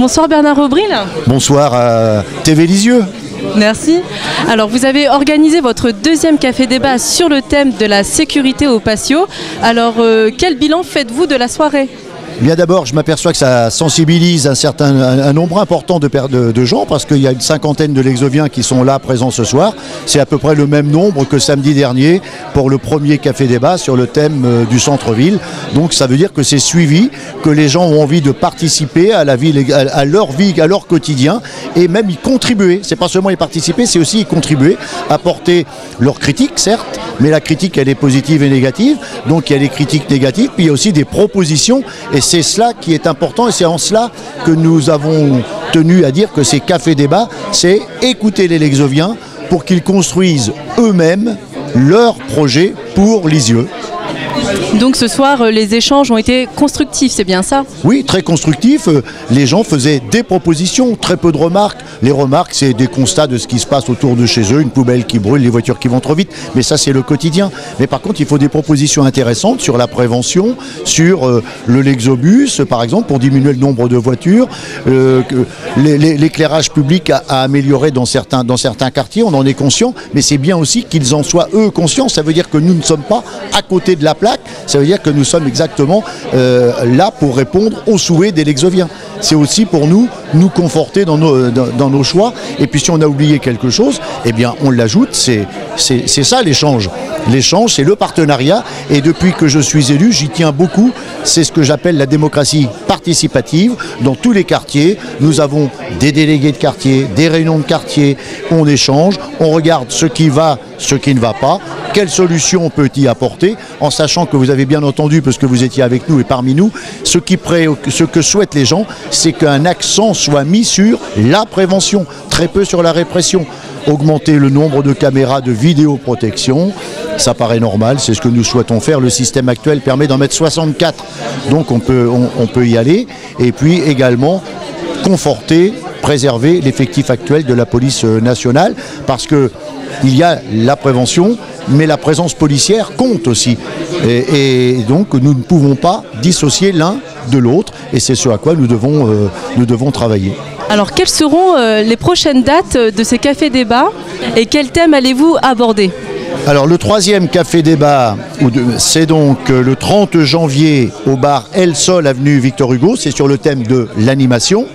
Bonsoir Bernard Aubril. Bonsoir à TV Lisieux. Merci. Alors vous avez organisé votre deuxième café débat sur le thème de la sécurité au patio. Alors quel bilan faites-vous de la soirée ? Bien d'abord, je m'aperçois que ça sensibilise un nombre important de gens parce qu'il y a une cinquantaine de Lexoviens qui sont là présents ce soir. C'est à peu près le même nombre que samedi dernier pour le premier café débat sur le thème du centre-ville. Donc ça veut dire que c'est suivi, que les gens ont envie de participer à la vie, à leur vie, à leur quotidien et même y contribuer. C'est pas seulement y participer, c'est aussi y contribuer, apporter leur critique, certes, mais la critique elle est positive et négative. Donc il y a les critiques négatives, puis il y a aussi des propositions. Et c'est cela qui est important et c'est en cela que nous avons tenu à dire que ces cafés-débats, c'est écouter les Lexoviens pour qu'ils construisent eux-mêmes leur projet pour Lisieux. Donc ce soir, les échanges ont été constructifs, c'est bien ça? Oui, très constructifs. Les gens faisaient des propositions, très peu de remarques. Les remarques, c'est des constats de ce qui se passe autour de chez eux, une poubelle qui brûle, les voitures qui vont trop vite. Mais ça, c'est le quotidien. Mais par contre, il faut des propositions intéressantes sur la prévention, sur le Lexobus, par exemple, pour diminuer le nombre de voitures, l'éclairage public à améliorer dans certains quartiers, on en est conscient. Mais c'est bien aussi qu'ils en soient, eux, conscients. Ça veut dire que nous ne sommes pas à côté de la plaque. Ça veut dire que nous sommes exactement là pour répondre aux souhaits des Lexoviens. C'est aussi pour nous conforter dans nos choix. Et puis si on a oublié quelque chose, eh bien on l'ajoute. C'est ça l'échange. L'échange, c'est le partenariat. Et depuis que je suis élu, j'y tiens beaucoup. C'est ce que j'appelle la démocratie participative. Dans tous les quartiers, nous avons des délégués de quartier, des réunions de quartier. On échange, on regarde ce qui va, ce qui ne va pas. Quelle solution on peut y apporter, en sachant que vous avez bien entendu, parce que vous étiez avec nous et parmi nous, ce que souhaitent les gens, c'est qu'un accent soit mis sur la prévention, très peu sur la répression. Augmenter le nombre de caméras de vidéoprotection, ça paraît normal, c'est ce que nous souhaitons faire. Le système actuel permet d'en mettre 64, donc on peut y aller. Et puis également conforter, préserver l'effectif actuel de la police nationale, parce que il y a la prévention, mais la présence policière compte aussi. Et donc nous ne pouvons pas dissocier l'un de l'autre, et c'est ce à quoi nous devons travailler. Alors quelles seront les prochaines dates de ces cafés débats et quel thème allez-vous aborder? Alors le troisième café débat, c'est donc le 30 janvier au bar El Sol, avenue Victor Hugo, c'est sur le thème de l'animation.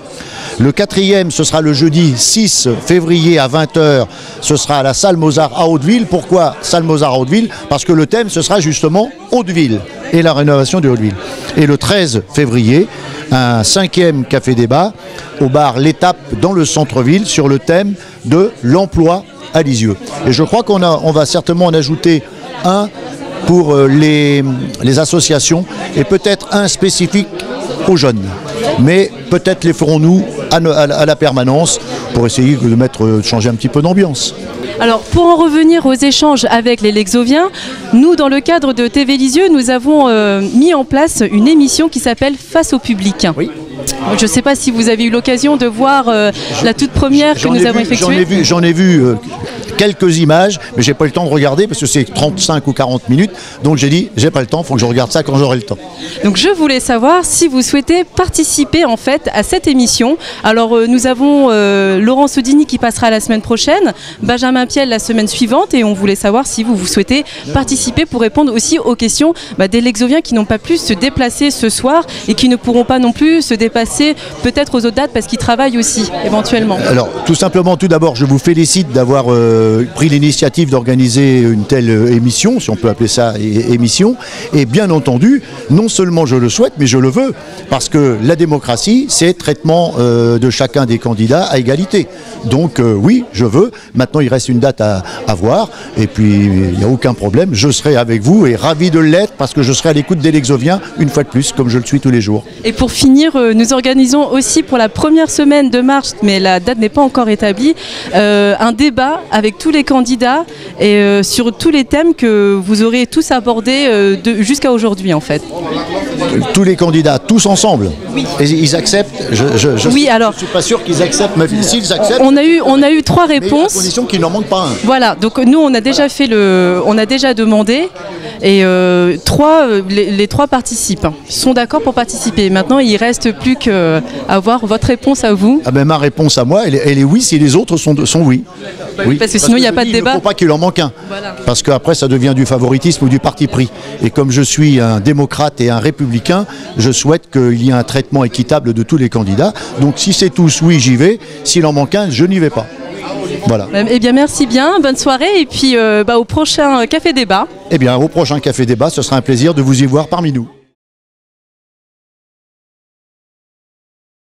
Le quatrième, ce sera le jeudi 6 février à 20h, ce sera à la salle Mozart à Hauteville. Pourquoi salle Mozart à Hauteville? Parce que le thème, ce sera justement Hauteville et la rénovation de Hauteville. Et le 13 février, un cinquième café débat au bar L'Étape dans le centre-ville sur le thème de l'emploi à Lisieux. Et je crois qu'on va certainement en ajouter un pour les associations et peut-être un spécifique aux jeunes. Mais peut-être les ferons-nous à la permanence pour essayer de changer un petit peu d'ambiance. Alors pour en revenir aux échanges avec les Lexoviens, nous dans le cadre de TV Lisieux, nous avons mis en place une émission qui s'appelle Face au public. Oui. Je ne sais pas si vous avez eu l'occasion de voir la toute première que nous avons effectuée. J'en ai vu quelques images, mais j'ai pas eu le temps de regarder parce que c'est 35 ou 40 minutes. Donc j'ai dit, j'ai pas le temps, il faut que je regarde ça quand j'aurai le temps. Donc je voulais savoir si vous souhaitez participer en fait à cette émission. Alors nous avons Laurent Sodini qui passera la semaine prochaine, Benjamin Piel la semaine suivante, et on voulait savoir si vous souhaitez participer pour répondre aussi aux questions des Lexoviens qui n'ont pas pu se déplacer ce soir et qui ne pourront pas non plus se dépasser peut-être aux autres dates parce qu'ils travaillent aussi éventuellement. Alors tout simplement, tout d'abord, je vous félicite d'avoir pris l'initiative d'organiser une telle émission, si on peut appeler ça émission, et bien entendu, non seulement je le souhaite, mais je le veux, parce que la démocratie, c'est traitement de chacun des candidats à égalité. Donc oui, je veux. Maintenant, il reste une date à voir, et puis il n'y a aucun problème, je serai avec vous, et ravi de l'être, parce que je serai à l'écoute des Lexoviens, une fois de plus, comme je le suis tous les jours. Et pour finir, nous organisons aussi pour la première semaine de mars, mais la date n'est pas encore établie, un débat avec tous les candidats et sur tous les thèmes que vous aurez tous abordés jusqu'à aujourd'hui en fait. Tous les candidats, tous ensemble. Oui. Et ils acceptent. Oui, alors. Je suis pas sûr qu'ils acceptent, mais s'ils acceptent. On a eu 3 réponses. Mais à condition qu'il n'en manque pas un. Voilà. Donc nous, on a déjà demandé. Et les trois participent, sont d'accord pour participer. Maintenant, il ne reste plus qu'à avoir votre réponse à vous. Ah ben, ma réponse à moi, elle est oui si les autres sont oui. Oui. Parce que sinon, il n'y a pas de débat. Il ne faut pas qu'il en manque un. Voilà. Parce qu'après, ça devient du favoritisme ou du parti pris. Et comme je suis un démocrate et un républicain, je souhaite qu'il y ait un traitement équitable de tous les candidats. Donc si c'est tous oui, j'y vais. S'il en manque un, je n'y vais pas. Voilà. Eh bien, merci bien. Bonne soirée. Et puis, au prochain Café Débat. Eh bien, au prochain Café Débat, ce sera un plaisir de vous y voir parmi nous.